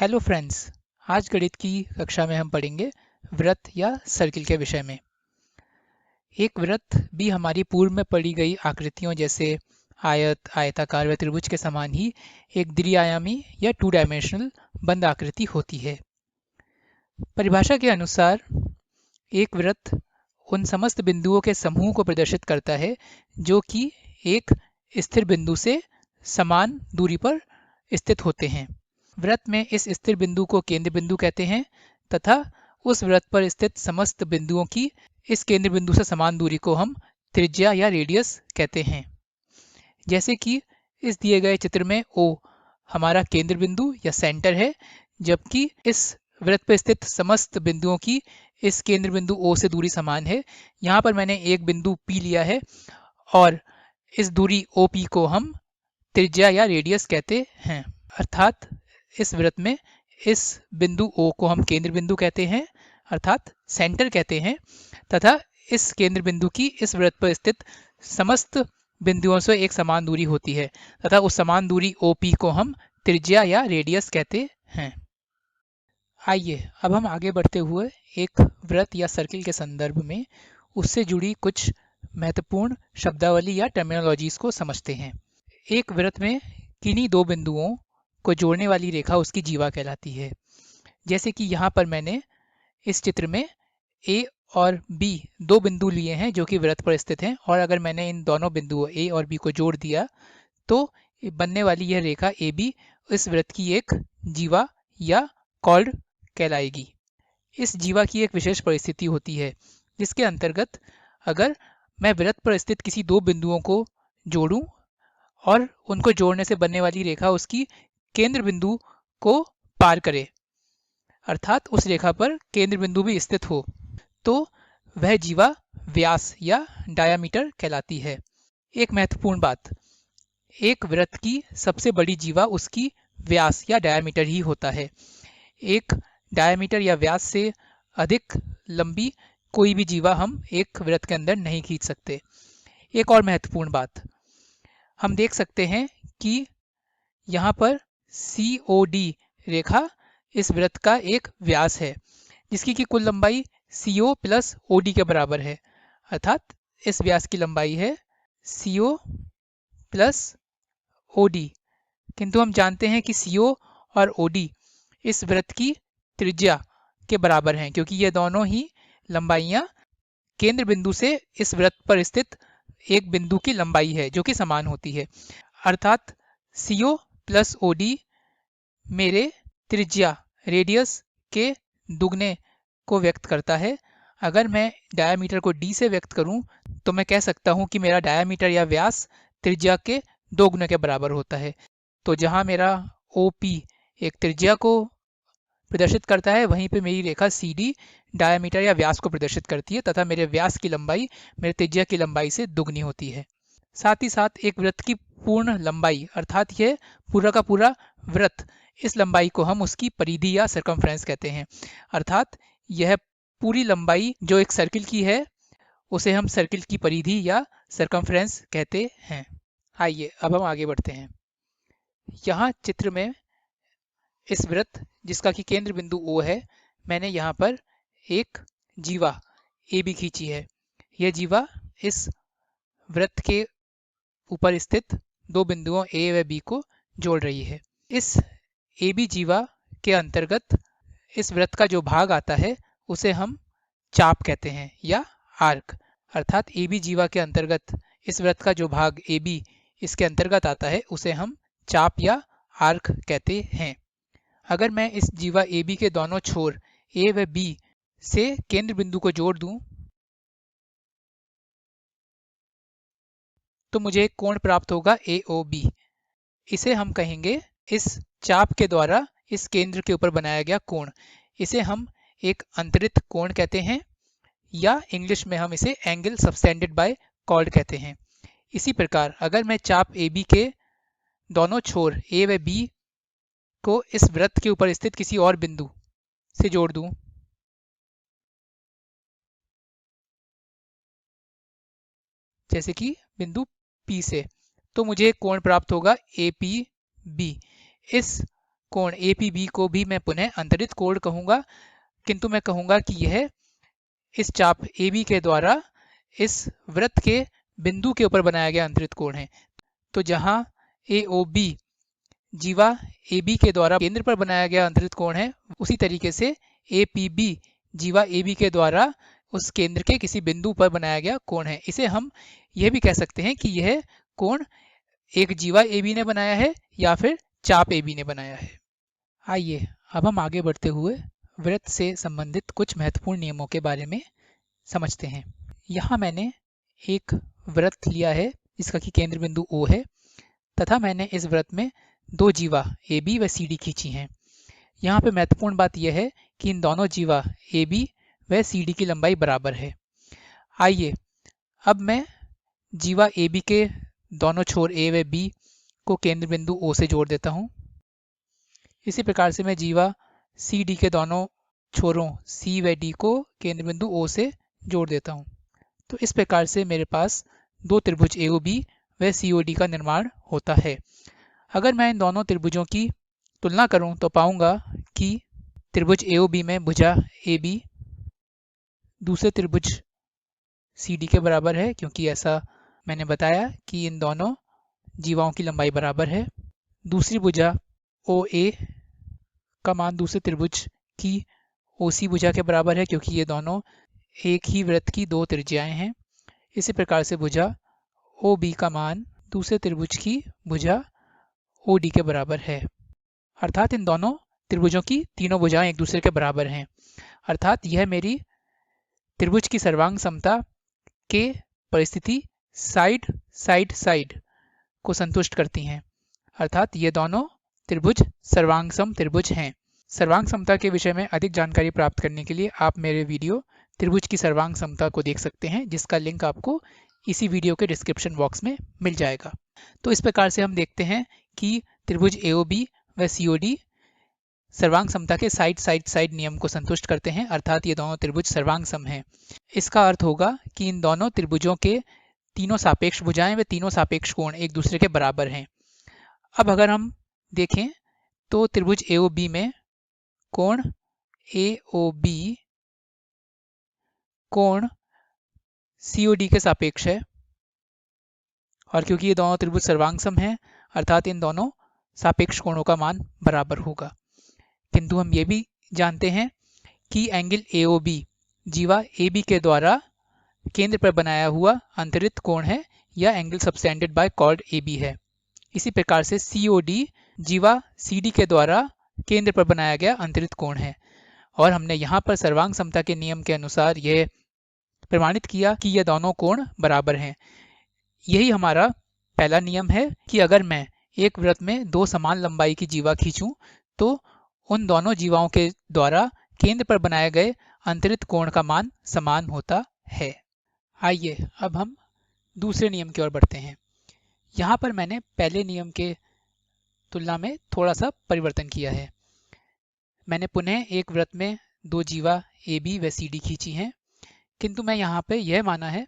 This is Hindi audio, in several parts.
Hello friends. आज गणित की कक्षा में हम पढ़ेंगे वृत्त या सर्किल के विषय में। एक वृत्त भी हमारी पूर्व में पढ़ी गई आकृतियों जैसे आयत, आयताकार व त्रिभुज के समान ही एक द्विआयामी या 2 डायमेंशनल बंद आकृति होती है। परिभाषा के अनुसार एक वृत्त उन समस्त बिंदुओं के समूह को प्रदर्शित करता है जो कि एक स्थिर बिंदु से समान दूरी पर स्थित होते हैं। वृत्त में इस स्थिर बिंदु को केंद्र बिंदु कहते हैं तथा उस वृत्त पर स्थित समस्त बिंदुओं की इस केंद्र बिंदु से समान दूरी को हम त्रिज्या या रेडियस कहते हैं। जैसे कि इस दिए गए चित्र में O हमारा केंद्र बिंदु या सेंटर है, जबकि इस वृत्त पर स्थित समस्त बिंदुओं की इस केंद्र बिंदु O से दूरी समान है। यहाँ पर मैंने एक बिंदु P लिया है और इस दूरी OP को हम त्रिज्या या रेडियस कहते हैं। अर्थात इस वृत्त में इस बिंदु O को हम केंद्र बिंदु कहते हैं अर्थात सेंटर कहते हैं तथा इस केंद्र बिंदु की इस वृत्त पर स्थित समस्त बिंदुओं से एक समान दूरी होती है तथा उस समान दूरी OP को हम त्रिज्या या रेडियस कहते हैं। आइए अब हम आगे बढ़ते हुए एक वृत्त या सर्किल के संदर्भ में उससे जुड़ी कुछ महत्वपूर्ण शब्दावली या टर्मिनोलॉजीज को समझते हैं। एक वृत्त में किन्हीं दो बिंदुओं को जोड़ने वाली रेखा उसकी जीवा कहलाती है। जैसे कि यहाँ पर मैंने इस चित्र में A और B दो बिंदु लिए हैं जो कि वृत्त पर स्थित हैं, और अगर मैंने इन दोनों बिंदुओं A और B को जोड़ दिया तो बनने वाली यह रेखा AB इस वृत्त की एक जीवा या कॉर्ड कहलाएगी। इस जीवा की एक विशेष परिस्थिति होती है जिसके अंतर्गत अगर मैं वृत्त पर स्थित किसी दो बिंदुओं को जोड़ूं और उनको जोड़ने से बनने वाली रेखा उसकी केंद्र बिंदु को पार करे अर्थात उस रेखा पर केंद्र बिंदु भी स्थित हो तो वह जीवा व्यास या डायामीटर कहलाती है। एक महत्वपूर्ण बात, एक वृत्त की सबसे बड़ी जीवा उसकी व्यास या डायामीटर ही होता है। एक डायामीटर या व्यास से अधिक लंबी कोई भी जीवा हम एक वृत्त के अंदर नहीं खींच सकते। एक और महत्वपूर्ण बात, हम देख सकते हैं कि यहाँ पर COD रेखा इस वृत्त का एक व्यास है जिसकी की कुल लंबाई CO प्लस OD के बराबर है। अर्थात इस व्यास की लंबाई है CO प्लस OD, किंतु हम जानते हैं कि CO और OD इस वृत्त की त्रिज्या के बराबर हैं क्योंकि ये दोनों ही लंबाइयाँ केंद्र बिंदु से इस वृत्त पर स्थित एक बिंदु की लंबाई है जो कि समान होती है। अर्थात CO प्लस OD मेरे त्रिज्या रेडियस के दुगने को व्यक्त करता है। अगर मैं डायामीटर को D से व्यक्त करूं तो मैं कह सकता हूं कि मेरा डायामीटर या व्यास त्रिज्या के 2 गुने के बराबर होता है। तो जहां मेरा OP एक त्रिज्या को प्रदर्शित करता है वहीं पे मेरी रेखा CD डायामीटर या व्यास को प्रदर्शित करती है तथा मेरे व्यास की लंबाई मेरे त्रिज्या की लंबाई से दुगनी होती है। साथ ही साथ एक वृत्त की पूर्ण लंबाई अर्थात यह पूरा का पूरा वृत्त, इस लंबाई को हम उसकी परिधि या सर्कमफ्रेंस कहते हैं। अर्थात यह पूरी लंबाई जो एक सर्किल की है उसे हम सर्किल की परिधि या सर्कमफ्रेंस कहते हैं। आइए अब हम आगे बढ़ते हैं। यहाँ चित्र में इस वृत्त जिसका कि केंद्र बिंदु O है, मैंने यहाँ पर एक जीवा AB खींची है। यह जीवा इस वृत्त के ऊपर स्थित दो बिंदुओं A व B को जोड़ रही है। इस AB जीवा के अंतर्गत इस वृत्त का जो भाग आता है उसे हम चाप कहते हैं या आर्क। अर्थात AB जीवा के अंतर्गत इस वृत्त का जो भाग AB इसके अंतर्गत आता है उसे हम चाप या आर्क कहते हैं। अगर मैं इस जीवा AB के दोनों छोर A व B से केंद्र बिंदु को जोड़ दूं तो मुझे एक कोण प्राप्त होगा AOB। इसे हम कहेंगे इस चाप के द्वारा इस केंद्र के ऊपर बनाया गया कोण। इसे हम एक अंतरित कोण कहते हैं या इंग्लिश में हम इसे एंगल सबटेंडेड बाय कॉर्ड कहते हैं। इसी प्रकार अगर मैं चाप AB के दोनों छोर A व B को इस वृत्त के ऊपर स्थित किसी और बिंदु से जोड़ दूं जैसे कि बिंदु P से, तो मुझे एक कोण प्राप्त होगा APB। इस कोण APB को भी मैं पुनः अंतरित कोण कहूंगा, किंतु मैं कहूंगा कि यह इस चाप AB के द्वारा इस वृत्त के बिंदु के ऊपर बनाया गया अंतरित कोण है। तो जहां AOB जीवा AB के द्वारा केंद्र पर बनाया गया अंतरित कोण है, उसी तरीके से APB जीवा AB के द्वारा उस केंद्र के किसी बिंदु पर बनाया गया कोण है। इसे हम यह भी कह सकते हैं कि यह कोण एक जीवा AB ने बनाया है या फिर चाप AB ने बनाया है। आइए अब हम आगे बढ़ते हुए वृत्त से संबंधित कुछ महत्वपूर्ण नियमों के बारे में समझते हैं। यहाँ मैंने एक वृत्त लिया है जिसका कि केंद्र बिंदु O है, तथा मैंने इस वृत्त में दो जीवा AB व CD खींची हैं। यहाँ पे महत्वपूर्ण बात यह है कि इन दोनों जीवा AB व CD की लंबाई बराबर है। आइए अब मैं जीवा AB के दोनों छोर A व B को केंद्र बिंदु O से जोड़ देता हूँ। इसी प्रकार से मैं जीवा CD के दोनों छोरों C व D को केंद्र बिंदु O से जोड़ देता हूँ। तो इस प्रकार से मेरे पास दो त्रिभुज AOB व COD का निर्माण होता है। अगर मैं इन दोनों त्रिभुजों की तुलना करूं तो पाऊंगा कि त्रिभुज AOB में भुजा AB दूसरे त्रिभुज CD के बराबर है, क्योंकि ऐसा मैंने बताया कि इन दोनों जीवाओं की लंबाई बराबर है। दूसरी भुजा OA का मान दूसरे त्रिभुज की OC भुजा के बराबर है, क्योंकि ये दोनों एक ही वृत्त की दो त्रिज्याएं हैं। इसी प्रकार से भुजा OB का मान दूसरे त्रिभुज की भुजा OD के बराबर है। अर्थात इन दोनों त्रिभुजों की तीनों भुजाएं एक दूसरे के बराबर हैं। अर्थात यह मेरी त्रिभुज की सर्वांग समता के परिस्थिति साइड साइड साइड को संतुष्ट करती हैं। अर्थात ये दोनों त्रिभुज सर्वांग सम त्रिभुज हैं। सर्वांग समता के विषय में अधिक जानकारी प्राप्त करने के लिए आप मेरे वीडियो त्रिभुज की सर्वांग समता को देख सकते हैं, जिसका लिंक आपको इसी वीडियो के डिस्क्रिप्शन बॉक्स में मिल जाएगा। तो इस प्रकार से हम देखते हैं कि त्रिभुज AOB व COD सर्वांग समता के साइड साइड साइड नियम को संतुष्ट करते हैं, अर्थात ये दोनों त्रिभुज सर्वांग सम हैं। इसका अर्थ होगा कि इन दोनों त्रिभुजों के तीनों सापेक्ष भुजाएं व तीनों सापेक्ष कोण एक दूसरे के बराबर हैं। अब अगर हम देखें तो त्रिभुज AOB में कोण AOB कोण COD के सापेक्ष है, और क्योंकि ये दोनों त्रिभुज सर्वांग सम हैं, अर्थात इन दोनों सापेक्ष कोणों का मान बराबर होगा। किंतु हम ये भी जानते हैं कि एंगल AOB जीवा AB के द्वारा केंद्र पर बनाया हुआ अंतरित कोण है, या angle subtended by chord AB है। इसी प्रकार से COD जीवा CD के द्वारा केंद्र पर बनाया गया अंतरित कोण है, और हमने यहाँ पर सर्वांग समता के नियम के अनुसार यह प्रमाणित किया कि यह दोनों कोण बराबर हैं। यही हमारा पहला नियम है कि अगर मैं एक वृत्त में दो समान लंबाई की जीवा खींचूं तो उन दोनों जीवाओं के द्वारा केंद्र पर बनाए गए अंतरित कोण का मान समान होता है। आइए अब हम दूसरे नियम की ओर बढ़ते हैं। यहाँ पर मैंने पहले नियम के तुलना में थोड़ा सा परिवर्तन किया है। मैंने पुनः एक वृत्त में दो जीवा AB व CD खींची हैं, किंतु मैं यहाँ पे यह माना है,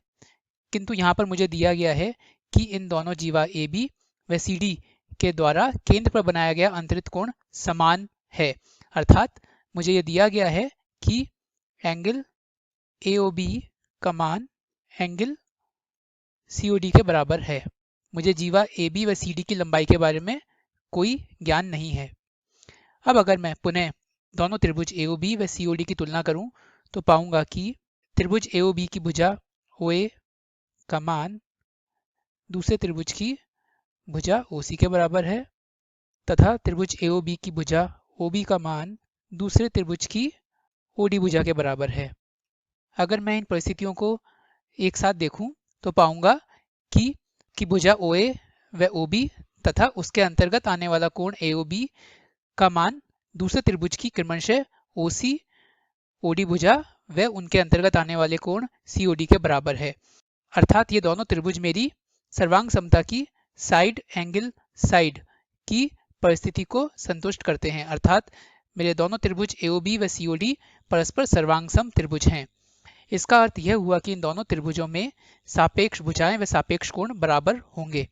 किंतु यहाँ पर मुझे दिया गया है कि इन दोनों जीवा AB व CD के द्वारा केंद्र पर बनाया गया अंतरित कोण समान है। अर्थात मुझे यह दिया गया है कि एंगल AOB का मान एंगल COD के बराबर है। मुझे जीवा AB व CD की लंबाई के बारे में कोई ज्ञान नहीं है। अब अगर मैं पुनः दोनों त्रिभुज AOB व COD की तुलना करूं तो पाऊंगा कि त्रिभुज AOB की भुजा OA का मान दूसरे त्रिभुज की भुजा OC के बराबर है, तथा त्रिभुज AOB की भुजा OB का मान दूसरे त्रिभुज की OD भुजा के बराबर है। अगर मैं इन परिस्थितियों को एक साथ देखूं तो पाऊंगा कि भुजा OA व OB तथा उसके अंतर्गत आने वाला कोण AOB का मान दूसरे त्रिभुज की क्रमशः OC OD भुजा व उनके अंतर्गत आने वाले कोण COD के बराबर है। अर्थात ये दोनों त्रिभुज मेरी सर्वांग समता की साइड एंगल साइड की परिस्थिति को संतुष्ट करते हैं। अर्थात मेरे दोनों त्रिभुज AOB व COD परस्पर सर्वांग सम त्रिभुज हैं। इसका अर्थ यह हुआ कि इन दोनों त्रिभुजों में सापेक्ष भुजाएं व सापेक्ष कोण बराबर होंगे।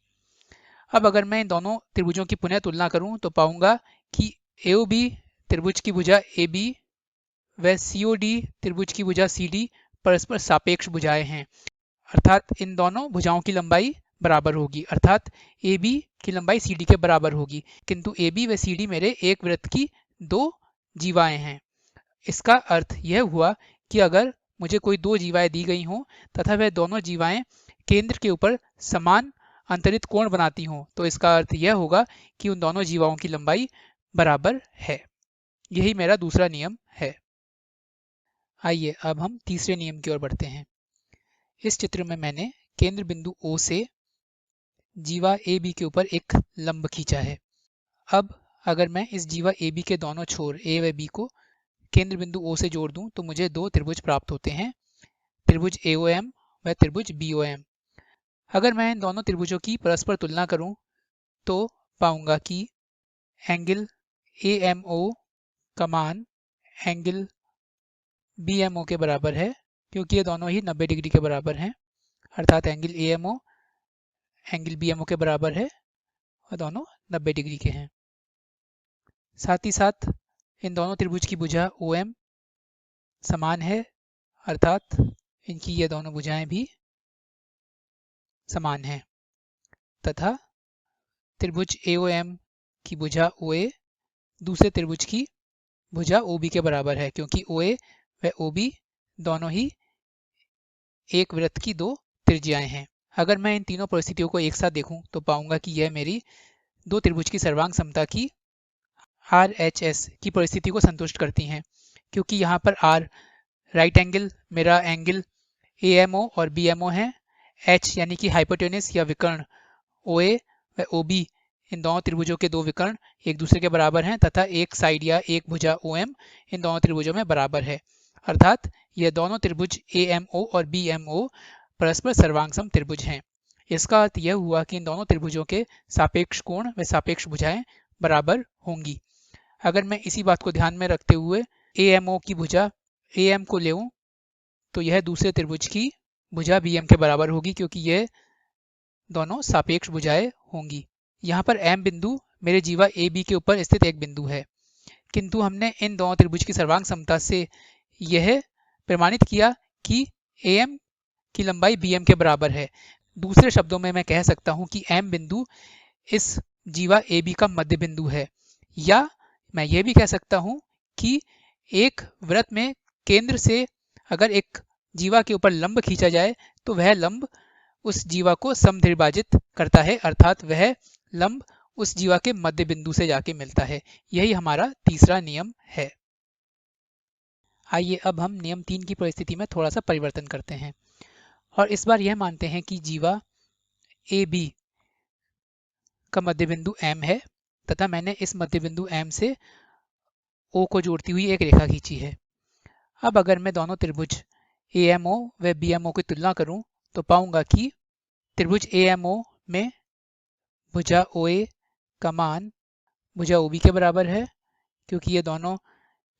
अब अगर मैं इन दोनों त्रिभुजों की पुनः तुलना करूं तो पाऊंगा कि AOB त्रिभुज की भुजा AB व COD त्रिभुज की भुजा CD परस्पर सापेक्ष भुजाएं हैं, अर्थात इन दोनों भुजाओं की लंबाई बराबर होगी, अर्थात AB की लंबाई CD के बराबर होगी, किंतु AB व CD मेरे एक वृत्त की दो जीवाएं हैं। इसका अर्थ यह हुआ कि अगर मुझे कोई दो जीवाएं दी गई हों तथा वह दोनों जीवाएं केंद्र के ऊपर समान अंतरित कोण बनाती हों, तो इसका अर्थ यह होगा कि उन दोनों जीवाओं की लंबाई बराबर है। यही मेरा दूसरा नियम है। आइए अब हम तीसरे नियम की ओर बढ़ते हैं। इस चित्र में मैंने केंद्र बिंदु O से जीवा AB के ऊपर एक लंब खींचा है। अब अगर मैं इस जीवा AB के दोनों छोर A व B को केंद्र बिंदु O से जोड़ दूं तो मुझे दो त्रिभुज प्राप्त होते हैं, त्रिभुज AOM व त्रिभुज BOM। अगर मैं इन दोनों त्रिभुजों की परस्पर तुलना करूं तो पाऊंगा कि एंगल AMO का मान एंगल BMO के बराबर है, क्योंकि ये दोनों ही 90 डिग्री के बराबर हैं, अर्थात एंगल AMO एंगल BMO के बराबर है और दोनों 90 डिग्री के हैं। साथ ही साथ इन दोनों त्रिभुज की भुजा OM समान है, अर्थात इनकी ये दोनों भुजाएं भी समान हैं, तथा त्रिभुज AOM की भुजा OA दूसरे त्रिभुज की भुजा OB के बराबर है, क्योंकि OA व OB दोनों ही एक वृत्त की दो त्रिज्याएं हैं। अगर मैं इन तीनों परिस्थितियों को एक साथ देखूं तो पाऊंगा कि यह मेरी दो त्रिभुज की सर्वांग समता की RHS की परिस्थिति को संतुष्ट करती हैं, क्योंकि यहाँ पर R राइट एंगल मेरा एंगल AMO और BMO है, H यानी कि हाइपोटेनस या विकर्ण OA व OB इन दोनों त्रिभुजों के दो विकर्ण एक दूसरे के बराबर हैं, तथा एक साइड या एक भुजा OM इन दोनों त्रिभुजों में बराबर है, अर्थात ये दोनों त्रिभुज AMO और BMO परस्पर सर्वांगसम त्रिभुज हैं। इसका अर्थ यह हुआ कि इन दोनों त्रिभुजों के सापेक्ष कोण व सापेक्ष भुजाएं बराबर होंगी। अगर मैं इसी बात को ध्यान में रखते हुए AMO की भुजा AM को लेऊं तो यह दूसरे त्रिभुज की भुजा BM के बराबर होगी, क्योंकि यह दोनों सापेक्ष भुजाएं होंगी। यहाँ पर M बिंदु मेरे जीवा AB के ऊपर स्थित एक बिंदु है, किंतु हमने इन दोनों त्रिभुज की सर्वांग समता से यह प्रमाणित किया कि AM की लंबाई BM के बराबर है। दूसरे शब्दों में मैं कह सकता हूँ कि M बिंदु इस जीवा AB का मध्य बिंदु है, या मैं यह भी कह सकता हूँ कि एक वृत्त में केंद्र से अगर एक जीवा के ऊपर लंब खींचा जाए तो वह लंब उस जीवा को समद्विभाजित करता है, अर्थात वह लंब उस जीवा के मध्य बिंदु से जाके मिलता है। यही हमारा तीसरा नियम है। आइए अब हम नियम 3 की परिस्थिति में थोड़ा सा परिवर्तन करते हैं और इस बार यह मानते हैं कि जीवा AB का मध्य बिंदु M है तथा मैंने इस मध्य बिंदु M से O को जोड़ती हुई एक रेखा खींची है। अब अगर मैं दोनों त्रिभुज AMO व BMO की तुलना करूं तो पाऊंगा कि त्रिभुज AMO में भुजा OA का मान भुजा OB के बराबर है, क्योंकि ये दोनों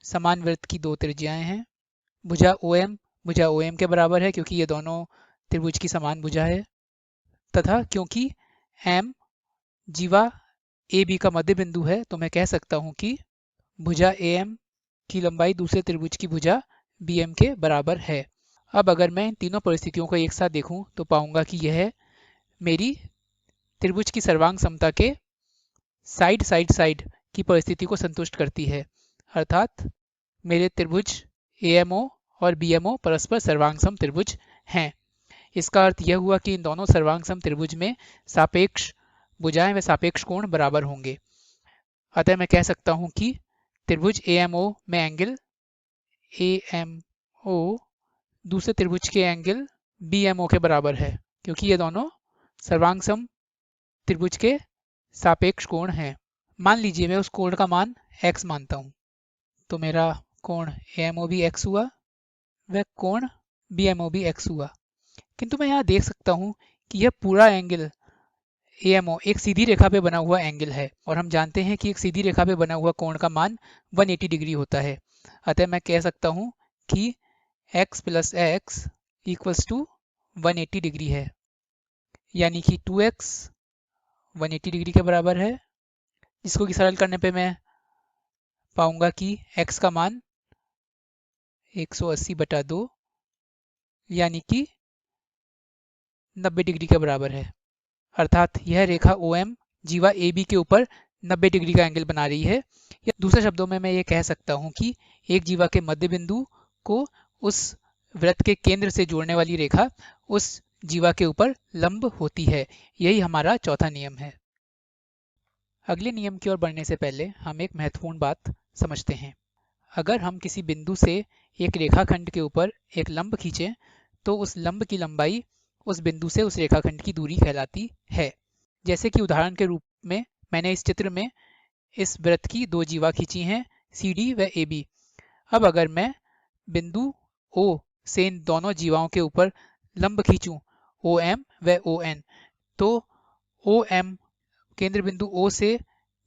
समान वृत्त की दो त्रिज्याएं हैं। भुजा OM भुजा OM के बराबर है, क्योंकि ये दोनों त्रिभुज की समान भुजा है, तथा क्योंकि M जीवा AB का मध्य बिंदु है तो मैं कह सकता हूं कि भुजा AM की लंबाई दूसरे त्रिभुज की भुजा BM के बराबर है। अब अगर मैं इन तीनों परिस्थितियों को एक साथ देखूं तो पाऊंगा कि यह मेरी त्रिभुज की सर्वांग समता के साइड साइड साइड की परिस्थिति को संतुष्ट करती है, अर्थात मेरे त्रिभुज AMO और BMO परस्पर सर्वांगसम त्रिभुज हैं। इसका अर्थ यह हुआ कि इन दोनों सर्वांगसम त्रिभुज में सापेक्ष भुजाएं व सापेक्ष कोण बराबर होंगे। अतः मैं कह सकता हूं कि त्रिभुज AMO में एंगल AMO दूसरे त्रिभुज के एंगल BMO के बराबर है, क्योंकि ये दोनों सर्वांगसम त्रिभुज के सापेक्ष कोण हैं। मान लीजिए मैं उस कोण का मान x मानता हूं, तो मेरा कोण AMO भी x हुआ व कोण BMO भी x हुआ। किंतु मैं यहाँ देख सकता हूँ कि यह पूरा एंगल AMO एक सीधी रेखा पे बना हुआ एंगल है और हम जानते हैं कि एक सीधी रेखा पे बना हुआ कोण का मान 180 डिग्री होता है। अतः मैं कह सकता हूँ कि x plus x equals to 180 degree है, यानी कि 2x 180 डिग्री के बराबर है, जिसको कि सरल करने पे मैं पाऊंगा कि x का मान 180/2 यानी कि 90 डिग्री के बराबर है। अर्थात यह रेखा OM जीवा AB के ऊपर 90 डिग्री का एंगल बना रही है। या दूसरे शब्दों में मैं ये कह सकता हूँ कि एक जीवा के मध्य बिंदु को उस वृत्त के केंद्र से जोड़ने वाली रेखा उस जीवा के ऊपर लंब होती है। यही हमारा चौथा नियम है। अगले नियम की ओर बढ़ने से पहले हम एक महत्वपूर्ण बात समझते हैं। अगर हम किसी बिंदु से एक रेखाखंड के ऊपर एक लंब खींचें तो उस लंब की लंबाई उस बिंदु से उस रेखाखंड की दूरी कहलाती है। जैसे कि उदाहरण के रूप में मैंने इस चित्र में इस वृत्त की दो जीवा खींची हैं, CD व AB। अब अगर मैं बिंदु O से इन दोनों जीवाओं के ऊपर लंब खींचूं, OM व ON, तो OM केंद्र बिंदु O से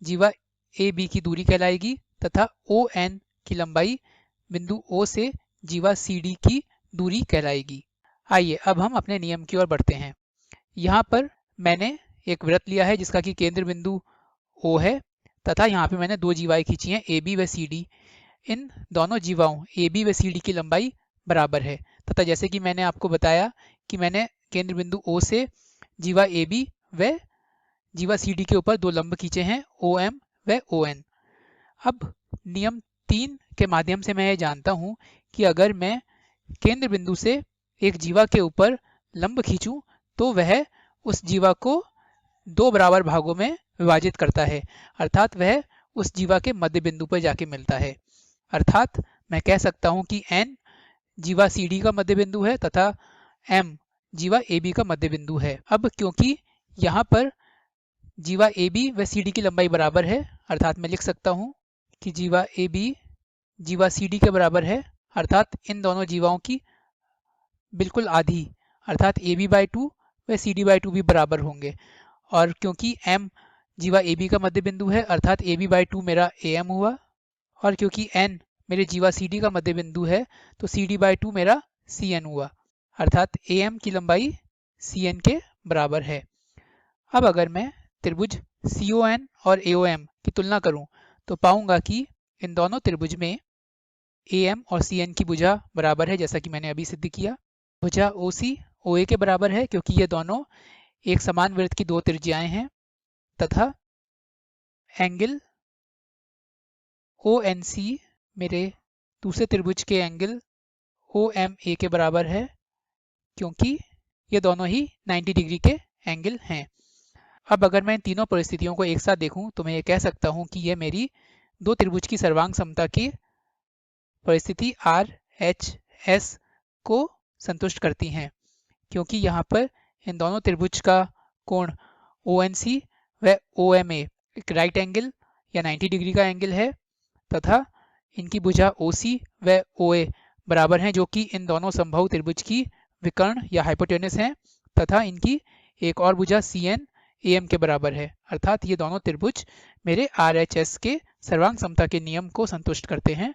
जीवा AB की दूरी कहलाएगी तथा ON की लंबाई बिंदु O से जीवा CD की दूरी कहलाएगी। आइए अब हम अपने नियम की ओर बढ़ते हैं। यहाँ पर मैंने एक वृत्त लिया है जिसका कि केंद्र बिंदु O है तथा यहाँ पे मैंने दो जीवाएं खींची हैं, AB व CD। इन दोनों जीवाओं AB व CD की लंबाई बराबर है तथा जैसे कि मैंने आपको बताया कि मैंने केंद्र बिंदु O से जीवा AB व जीवा CD के ऊपर दो लंब खींचे हैं, OM व ON। अब नियम 3 के माध्यम से मैं ये जानता हूँ कि अगर मैं केंद्र बिंदु से एक जीवा के ऊपर लंब खींचूं तो वह उस जीवा को दो बराबर भागों में विभाजित करता है, अर्थात वह उस जीवा के मध्य बिंदु पर जाके मिलता है। अर्थात मैं कह सकता हूँ कि N जीवा CD का मध्य बिंदु है तथा M जीवा AB का मध्य बिंदु है। अब क्योंकि यहाँ पर जीवा AB व CD की लंबाई बराबर है, अर्थात मैं लिख सकता हूँ कि जीवा AB जीवा CD के बराबर है, अर्थात इन दोनों जीवाओं की बिल्कुल आधी, अर्थात AB/2 व CD/2 भी बराबर होंगे। और क्योंकि M जीवा AB का मध्य बिंदु है, अर्थात AB/2 मेरा AM हुआ। और क्योंकि N मेरे जीवा CD का मध्य बिंदु है तो CD/2 मेरा CN हुआ, अर्थात AM की लंबाई CN के बराबर है। अब अगर मैं त्रिभुज CON और AOM की तुलना करूं तो पाऊंगा कि इन दोनों त्रिभुज में AM और CN की भुजा बराबर है, जैसा कि मैंने अभी सिद्ध किया। भुजा OC OA के बराबर है क्योंकि ये दोनों एक समान वृत्त की दो त्रिज्याएं हैं तथा एंगल ONC मेरे दूसरे त्रिभुज के एंगल OMA के बराबर है क्योंकि ये दोनों ही 90 डिग्री के एंगल हैं। अब अगर मैं इन तीनों परिस्थितियों को एक साथ देखूं तो मैं ये कह सकता हूं कि यह मेरी दो त्रिभुज की सर्वांग समता की परिस्थिति RHS को संतुष्ट करती हैं, क्योंकि यहाँ पर इन दोनों त्रिभुज का कोण ONC व OMA एक राइट एंगल या 90 डिग्री का एंगल है तथा इनकी भुजा OC व OA बराबर हैं, जो कि इन दोनों संभव त्रिभुज की विकर्ण या हाइपोटेनस हैं तथा इनकी एक और भुजा CN AM के बराबर है। अर्थात ये दोनों त्रिभुज मेरे RHS के सर्वांग समता के नियम को संतुष्ट करते हैं,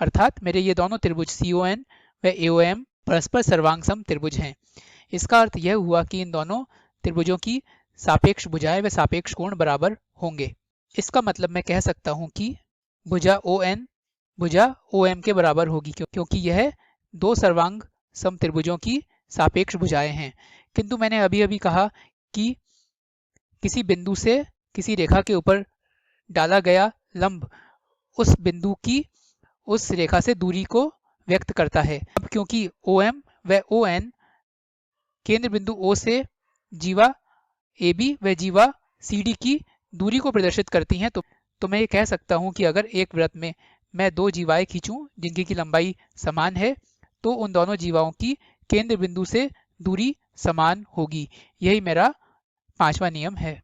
अर्थात मेरे ये दोनों त्रिभुज CON व AOM परस्पर सर्वांगसम त्रिभुज हैं। इसका अर्थ यह हुआ कि इन दोनों त्रिभुजों की सापेक्ष भुजाएं व सापेक्ष कोण बराबर होंगे। इसका मतलब मैं कह सकता हूं कि भुजा ON भुजा OM के बराबर होगी क्योंकि यह दो सर्वांग सम त्रिभुजों की सापेक्ष भुजाएं हैं। किंतु मैंने अभी अभी कहा कि किसी बिंदु से किसी रेखा के ऊपर डाला गया लंब उस बिंदु की उस रेखा से दूरी को व्यक्त करता है। अब क्योंकि OM व ON केंद्र बिंदु O से जीवा AB व जीवा CD की दूरी को प्रदर्शित करती हैं, तो मैं ये कह सकता हूं कि अगर एक वृत्त में मैं दो जीवाएं खींचूं जिनकी की लंबाई समान है तो उन दोनों जीवाओं की केंद्र बिंदु से दूरी समान होगी। यही मेरा पांचवा नियम है।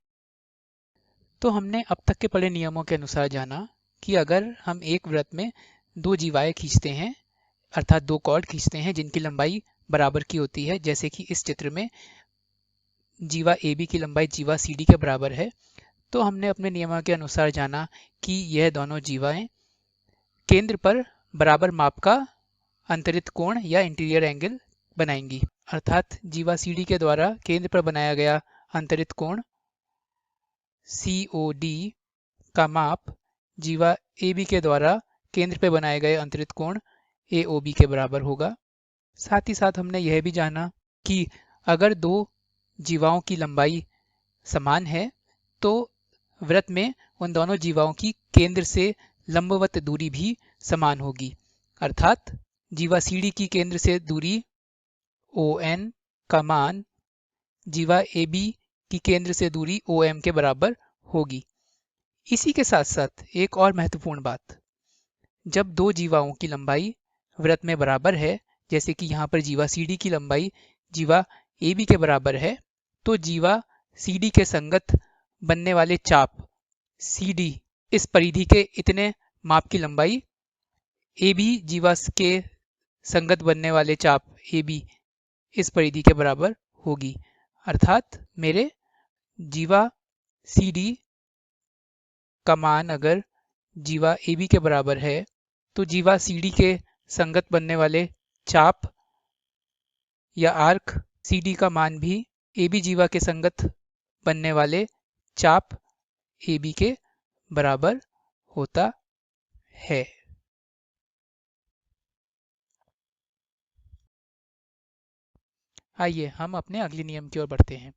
तो हमने अब तक के पढ़े नियमों के अनुसार जाना कि अगर हम एक वृत्त में दो जीवाएं खींचते हैं, अर्थात दो कॉर्ड खींचते हैं जिनकी लंबाई बराबर की होती है, जैसे कि इस चित्र में जीवा AB की लंबाई जीवा CD के बराबर है, तो हमने अपने नियमों के अनुसार जाना कि यह दोनों जीवाएं केंद्र पर बराबर माप का अंतरित कोण या इंटीरियर एंगल बनाएंगी। अर्थात जीवा CD के द्वारा केंद्र पर बनाया गया अंतरित कोण COD का माप जीवा AB के द्वारा केंद्र पे बनाए गए अंतरित कोण AOB के बराबर होगा। साथ ही साथ हमने यह भी जाना कि अगर दो जीवाओं की लंबाई समान है तो वृत्त में उन दोनों जीवाओं की केंद्र से लंबवत दूरी भी समान होगी। अर्थात जीवा CD की केंद्र से दूरी ON का मान जीवा AB की केंद्र से दूरी OM के बराबर होगी। इसी के साथ साथ एक और महत्वपूर्ण बात, जब दो जीवाओं की लंबाई वृत्त में बराबर है, जैसे कि यहाँ पर जीवा CD की लंबाई जीवा AB के बराबर है, तो जीवा CD के संगत बनने वाले चाप CD इस परिधि के इतने माप की लंबाई AB जीवा के संगत बनने वाले चाप AB इस परिधि के बराबर होगी। अर्थात मेरे जीवा CD का मान अगर जीवा AB के बराबर है तो जीवा CD के संगत बनने वाले चाप या आर्क CD का मान भी AB जीवा के संगत बनने वाले चाप AB के बराबर होता है। आइए हम अपने अगले नियम की ओर बढ़ते हैं।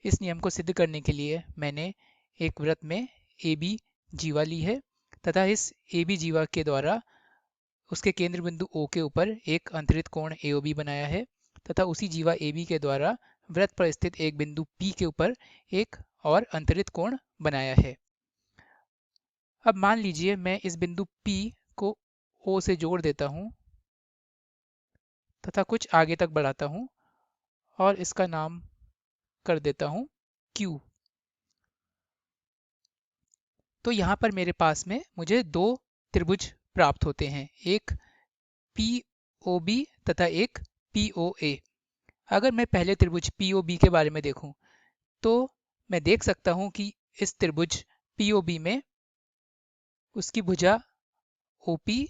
इस नियम को सिद्ध करने के लिए मैंने एक वृत्त में AB जीवा ली है तथा इस AB जीवा के द्वारा उसके केंद्र बिंदु O के ऊपर एक अंतरित कोण AOB बनाया है तथा उसी जीवा AB के द्वारा वृत्त पर स्थित एक बिंदु P के ऊपर एक और अंतरित कोण बनाया है। अब मान लीजिए मैं इस बिंदु P को O से जोड़ देता हूं तथा कुछ आगे तक बढ़ाता हूं और इसका नाम कर देता हूं Q। तो यहाँ पर मेरे पास में मुझे दो त्रिभुज प्राप्त होते हैं, एक POB तथा एक POA। अगर मैं पहले त्रिभुज POB के बारे में देखूं तो मैं देख सकता हूं कि इस त्रिभुज POB में उसकी भुजा OP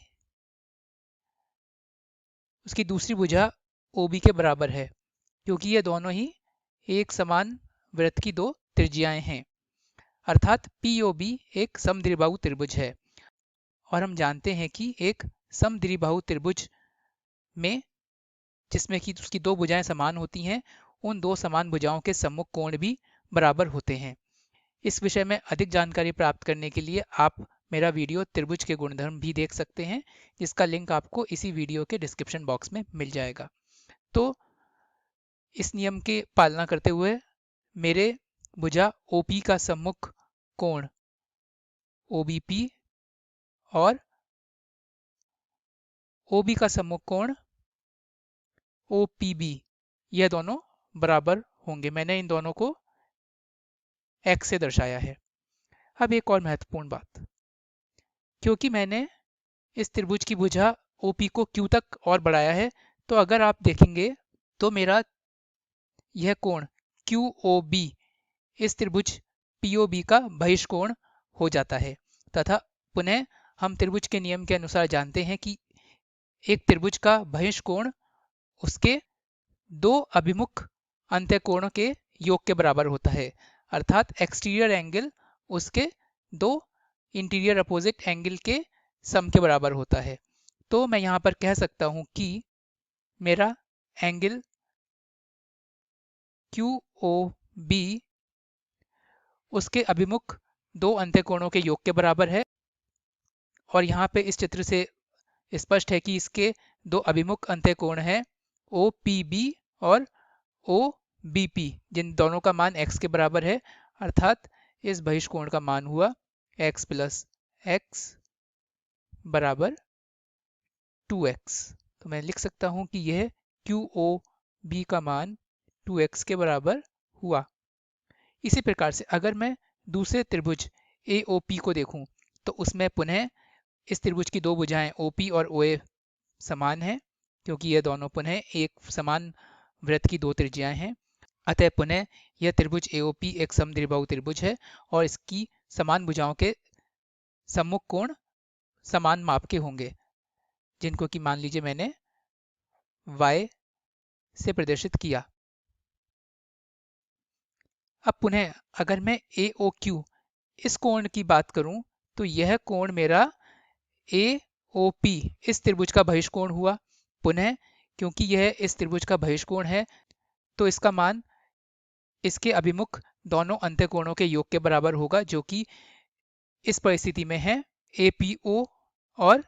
उसकी दूसरी भुजा OB के बराबर है, क्योंकि ये दोनों ही एक समान वृत्त की दो त्रिज्याएं हैं। अर्थात POB एक समद्विबाहु त्रिभुज है और हम जानते हैं कि एक समद्विबाहु त्रिभुज में जिसमें कि उसकी दो भुजाएं समान होती हैं, उन दो समान भुजाओं के सम्मुख कोण भी बराबर होते हैं। इस विषय में अधिक जानकारी प्राप्त करने के लिए आप मेरा वीडियो त्रिभुज के गुणधर्म भी देख सकते हैं, जिसका लिंक आपको इसी वीडियो के डिस्क्रिप्शन बॉक्स में मिल जाएगा। तो इस नियम के पालना करते हुए मेरे भुजा OP का सम्मुख कोण OBP और OB का सम्मुख कोण OPB यह दोनों बराबर होंगे। मैंने इन दोनों को x से दर्शाया है। अब एक और महत्वपूर्ण बात, क्योंकि मैंने इस त्रिभुज की भुजा OP को Q तक और बढ़ाया है, तो अगर आप देखेंगे तो मेरा यह कोण QOB इस त्रिभुज POB का बहिष्कोण हो जाता है तथा पुनः हम त्रिभुज के नियम के अनुसार जानते हैं कि एक त्रिभुज का बहिष्कोण उसके दो अभिमुख अंत्यकोणों के योग के बराबर होता है। अर्थात एक्सटीरियर एंगल उसके दो इंटीरियर अपोजिट एंगल के सम के बराबर होता है। तो मैं यहाँ पर कह सकता हूँ कि मेरा एंगल QOB उसके अभिमुख दो अंत्यकोणों के योग के बराबर है और यहाँ पे इस चित्र से स्पष्ट है कि इसके दो अभिमुख अंत्यकोण हैं OPB और OBP, जिन दोनों का मान x के बराबर है। अर्थात इस बहिष्कोण का मान हुआ x प्लस x बराबर 2x। तो मैं लिख सकता हूं कि यह QOB का मान 2x के बराबर हुआ। इसी प्रकार से अगर मैं दूसरे त्रिभुज AOP को देखूं तो उसमें पुनः इस त्रिभुज की दो भुजाएं OP और OA समान हैं, क्योंकि यह दोनों पुनः एक समान वृत्त की दो त्रिज्याएं हैं। अतः पुनः यह त्रिभुज AOP एक समद्विबाहु त्रिभुज है और इसकी समान भुजाओं के सम्मुख कोण समान माप के होंगे, जिनको कि मान लीजिए मैंने y से प्रदर्शित किया। अब पुनः अगर मैं AOQ इस कोण की बात करूं तो यह कोण मेरा AOP इस त्रिभुज का बहिष्कोण हुआ। पुनः क्योंकि यह इस त्रिभुज का बहिष्कोण है तो इसका मान इसके अभिमुख दोनों अंत्यकोणों के योग के बराबर होगा, जो कि इस परिस्थिति में है APO और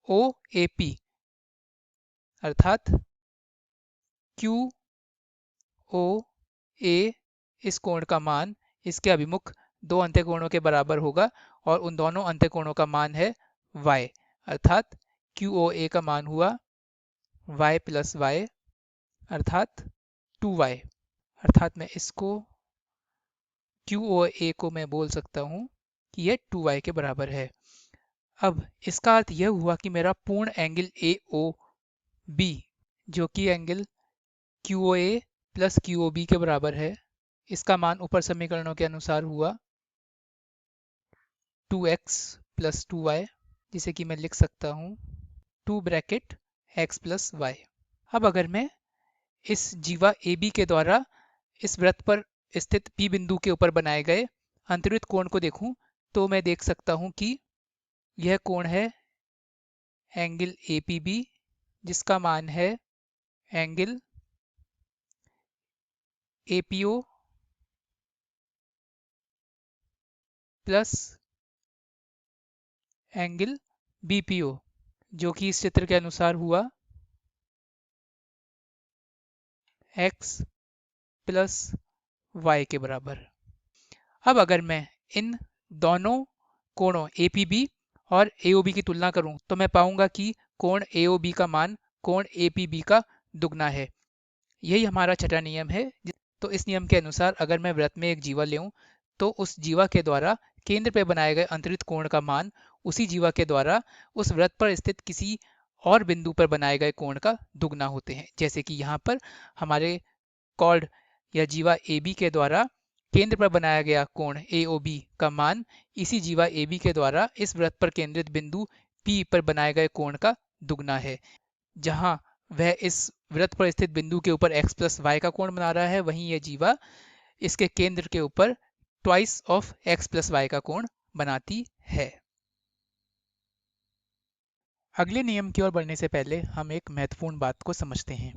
OAP, अर्थात QOA इस कोण का मान इसके अभिमुख दो अंत्यकोणों के बराबर होगा और उन दोनों अंत्यकोणों का मान है y, अर्थात QOA का मान हुआ y प्लस y अर्थात 2y। अर्थात मैं इसको QOA को मैं बोल सकता हूँ कि यह 2y के बराबर है। अब इसका अर्थ यह हुआ कि मेरा पूर्ण एंगल AOB जो कि एंगल QOA प्लस QOB के बराबर है, इसका मान ऊपर समीकरणों के अनुसार हुआ 2x प्लस 2y, जिसे कि मैं लिख सकता हूँ 2 ब्रैकेट x प्लस y। अब अगर मैं इस जीवा AB के द्वारा इस वृत्त पर स्थित P बिंदु के ऊपर बनाए गए अंतर्वृत्त कोण को देखूं तो मैं देख सकता हूं कि यह कोण है एंगल APB, जिसका मान है angle APO plus angle BPO, जो कि इस चित्र के अनुसार हुआ x प्लस y के बराबर। अब अगर मैं इन दोनों कोणों APB और AOB की तुलना करूं तो मैं पाऊंगा कि कोण AOB का मान कोण APB का दुगना है। यही हमारा छठा नियम है। तो इस नियम के अनुसार अगर मैं वृत्त में एक जीवा लेऊं तो उस जीवा के द्वारा केंद्र पर बनाए गए अंतरित कोण का मान उसी जीवा के द्वारा उस वृत्त पर स्थित किसी और बिंदु पर बनाए गए कोण का दुगना होते हैं। जैसे कि यहाँ पर हमारे कॉर्ड या जीवा AB के द्वारा केंद्र पर बनाया गया कोण AOB का मान इसी जीवा AB के द्वारा इस वृत्त पर केंद्रित बिंदु P पर बनाए गए कोण का दुगना है। जहां वह इस वृत्त पर स्थित बिंदु के ऊपर x प्लस y का कोण बना रहा है, वहीं यह जीवा इसके केंद्र के ऊपर twice of x plus y का कोण बनाती है। अगले नियम की ओर बढ़ने से पहले हम एक महत्वपूर्ण बात को समझते हैं।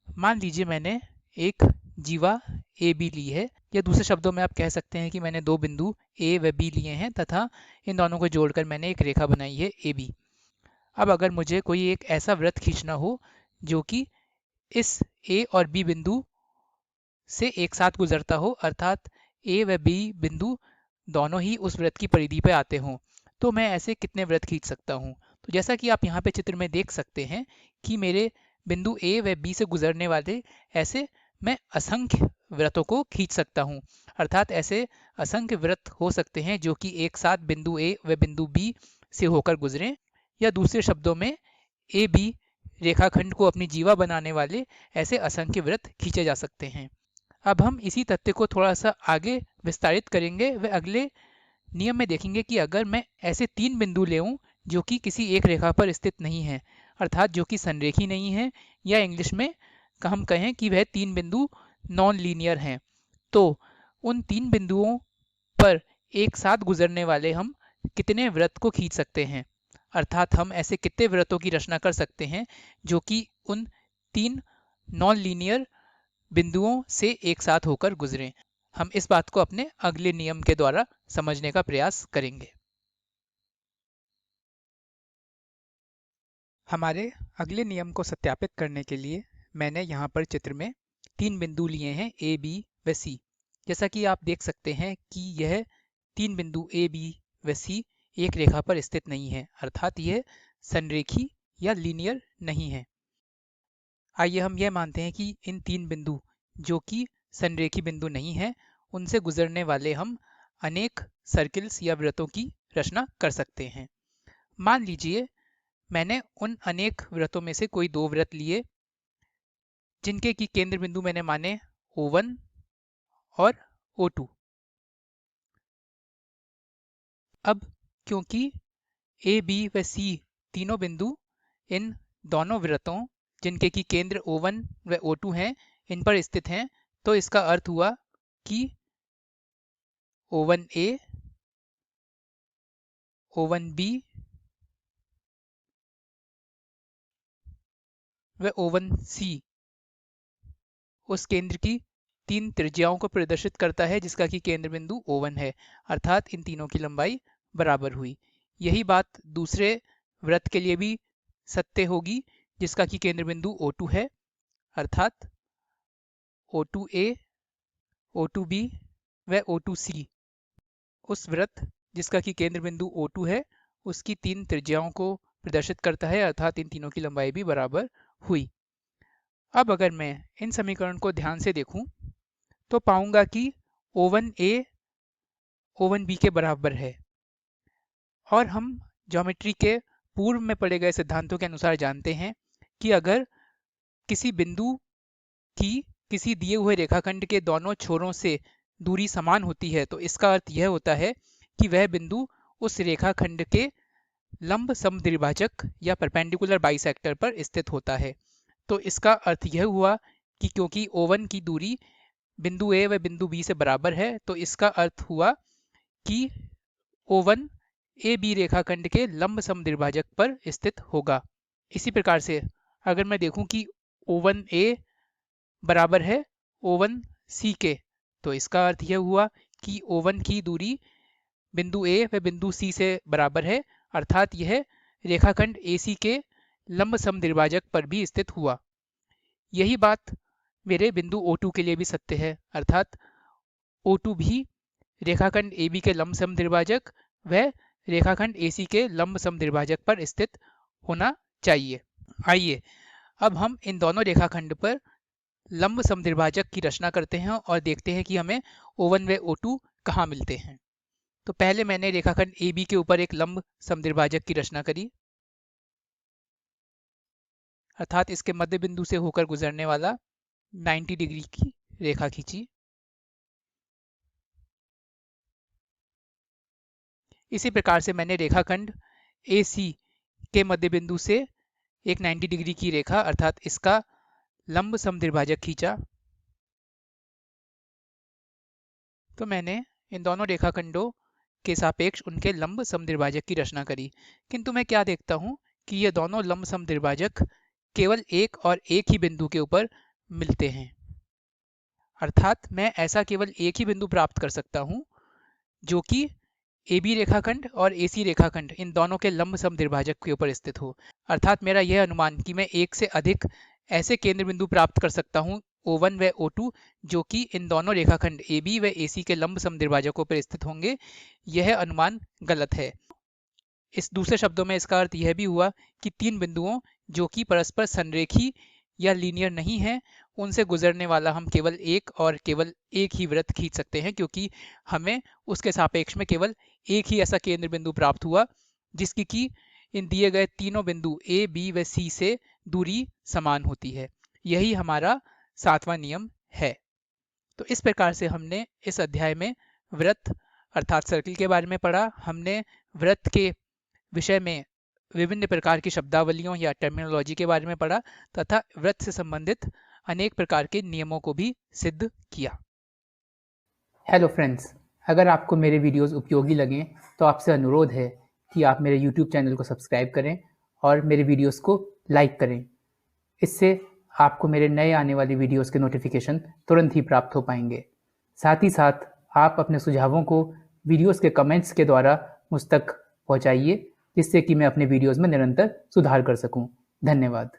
मान लीजिए मैंने एक जीवा AB ली है, या दूसरे शब्दों में आप कह सकते हैं कि मैंने दो बिंदु A व B लिए हैं तथा इन दोनों को जोड़कर मैंने एक रेखा बनाई है AB। अब अगर मुझे कोई एक ऐसा वृत्त खींचना हो जो कि इस A और B बिंदु से एक साथ गुजरता हो, अर्थात A व B बिंदु दोनों ही उस वृत्त की परिधि पे आते हों, तो मैं ऐसे कितने वृत्त खींच सकता हूँ। तो जैसा कि आप यहाँ पे चित्र में देख सकते हैं कि मेरे बिंदु A व B से गुजरने वाले ऐसे मैं असंख्य वृत्तों को खींच सकता हूँ। अर्थात ऐसे असंख्य वृत्त हो सकते हैं जो कि एक साथ बिंदु A व बिंदु B से होकर गुजरें, या दूसरे शब्दों में AB रेखाखंड को अपनी जीवा बनाने वाले ऐसे असंख्य वृत्त खींचे जा सकते हैं। अब हम इसी तथ्य को थोड़ा सा आगे विस्तारित करेंगे व अगले नियम में देखेंगे कि अगर मैं ऐसे तीन बिंदु लेऊं जो कि किसी एक रेखा पर स्थित नहीं है, अर्थात जो कि संरेखी नहीं है, या इंग्लिश में हम कहें कि वह तीन बिंदु नॉन लीनियर हैं, तो उन तीन बिंदुओं पर एक साथ गुजरने वाले हम कितने वृत्त को खींच सकते हैं। अर्थात हम ऐसे कितने वृत्तों की रचना कर सकते हैं जो कि उन तीन नॉन लीनियर बिंदुओं से एक साथ होकर गुजरें। हम इस बात को अपने अगले नियम के द्वारा समझने का प्रयास करेंगे। हमारे अगले नियम को सत्यापित करने के लिए मैंने यहाँ पर चित्र में तीन बिंदु लिए हैं A, B व C। जैसा कि आप देख सकते हैं कि यह तीन बिंदु A, B व C एक रेखा पर स्थित नहीं है, अर्थात यह संरेखी या लीनियर नहीं है। आइए हम यह मानते हैं कि इन तीन बिंदु जो कि संरेखी बिंदु नहीं है, उनसे गुजरने वाले हम अनेक सर्किल्स या वृत्तों की रचना कर सकते हैं। मान लीजिए मैंने उन अनेक वृत्तों में से कोई दो वृत्त लिए जिनके की केंद्र बिंदु मैंने माने O1 और O2। अब क्योंकि A, B व C तीनों बिंदु इन दोनों वृत्तों जिनके की केंद्र O1 व O2 हैं इन पर स्थित हैं, तो इसका अर्थ हुआ कि O1A O1B व O1C उस केंद्र की 3 त्रिज्याओं को प्रदर्शित करता है जिसका कि केंद्र बिंदु O1 है, अर्थात इन तीनों की लंबाई बराबर हुई। यही बात दूसरे वृत्त के लिए भी सत्य होगी जिसका कि केंद्र बिंदु O2 है, अर्थात O2A, O2B व O2C उस वृत्त जिसका कि केंद्र बिंदु O2 है उसकी 3 त्रिज्याओं को प्रदर्शित करता है, अर्थात इन तीनों की लंबाई भी बराबर हुई। अब अगर मैं इन समीकरण को ध्यान से देखूं तो पाऊंगा कि O1A O1B के बराबर है और हम ज्योमेट्री के पूर्व में पढ़े गए सिद्धांतों के अनुसार जानते हैं कि अगर किसी बिंदु की किसी दिए हुए रेखाखंड के दोनों छोरों से दूरी समान होती है तो इसका अर्थ यह होता है कि वह बिंदु उस रेखाखंड के लंब समद्विभाजक या परपेंडिकुलर बाइसेक्टर पर स्थित होता है। तो इसका अर्थ यह हुआ कि क्योंकि O1 की दूरी बिंदु A व बिंदु B से बराबर है तो इसका अर्थ हुआ कि O1 AB रेखाखंड के लंब समद्विभाजक पर स्थित होगा। इसी प्रकार से अगर मैं देखूं कि O1A बराबर है O1C के तो इसका अर्थ यह हुआ कि O1 की दूरी बिंदु A व बिंदु C से बराबर है, अर्थात यह रेखाखंड AC के लंब समद्विभाजक पर भी स्थित हुआ। यही बात मेरे बिंदु O2 के लिए भी सत्य है, अर्थात O2 भी रेखाखंड AB के लंब समद्विभाजक व रेखाखंड AC के लंब समद्विभाजक पर स्थित होना चाहिए। आइए अब हम इन दोनों रेखाखंड पर लंब समद्विभाजक की रचना करते हैं और देखते हैं कि हमें O1 व O2 कहाँ मिलते हैं। तो पहले मैंने रेखाखंड AB के ऊपर एक लंब समद्विभाजक की रचना करी, अर्थात इसके मध्य बिंदु से होकर गुजरने वाला 90 डिग्री की रेखा खींची। इसी प्रकार से मैंने रेखाखंड AC के मध्य बिंदु से एक 90 डिग्री की रेखा अर्थात इसका लंब समद्विभाजक खींचा। तो मैंने इन दोनों रेखाखंडों के सापेक्ष उनके लंब समद्विभाजक की रचना करी, किंतु मैं क्या देखता हूं कि ये दोनों लंब समद्विभाजक केवल एक और एक ही बिंदु के ऊपर मिलते हैं, अर्थात मैं ऐसा केवल एक ही बिंदु प्राप्त कर सकता हूं जो कि AB रेखाखंड और AC रेखाखंड इन दोनों के लंब समद्विभाजक के ऊपर स्थित हो। अर्थात मेरा यह अनुमान कि मैं एक से अधिक ऐसे केंद्र बिंदु प्राप्त कर सकता हूं O1 व O2 जो कि इन दोनों रेखाखंड AB व AC के लंब समद्विभाजकों पर स्थित होंगे, यह अनुमान गलत है। इस दूसरे शब्दों में इसका अर्थ यह भी हुआ कि तीन बिंदुओं जो कि परस्पर संरेखी या लीनियर नहीं है उनसे गुजरने वाला हम केवल एक ही वृत्त खींच सकते हैं, क्योंकि हमें उसके सापेक्ष में केवल एक ही ऐसा केंद्र बिंदु प्राप्त हुआ जिसकी कि इन दिए गए तीनों बिंदु A, B व C से दूरी समान होती है। यही हमारा 7वां नियम है। तो इस प्रकार से हमने इस अध्याय में वृत्त अर्थात सर्किल के बारे में पढ़ा। हमने वृत्त के विषय में विभिन्न प्रकार की शब्दावलियों या टर्मिनोलॉजी के बारे में पढ़ा तथा वृत्त से संबंधित अनेक प्रकार के नियमों को भी सिद्ध किया। हेलो फ्रेंड्स, अगर आपको मेरे वीडियोस उपयोगी लगें तो आपसे अनुरोध है कि आप मेरे YouTube चैनल को सब्सक्राइब करें और मेरे वीडियोस को लाइक करें। इससे आपको मेरे नए आने वाली वीडियोस के नोटिफिकेशन तुरंत ही प्राप्त हो पाएंगे। साथ ही साथ आप अपने सुझावों को वीडियोस के कमेंट्स के द्वारा मुझ तक पहुँचाइए, जिससे कि मैं अपने वीडियोस में निरंतर सुधार कर सकूँ। धन्यवाद।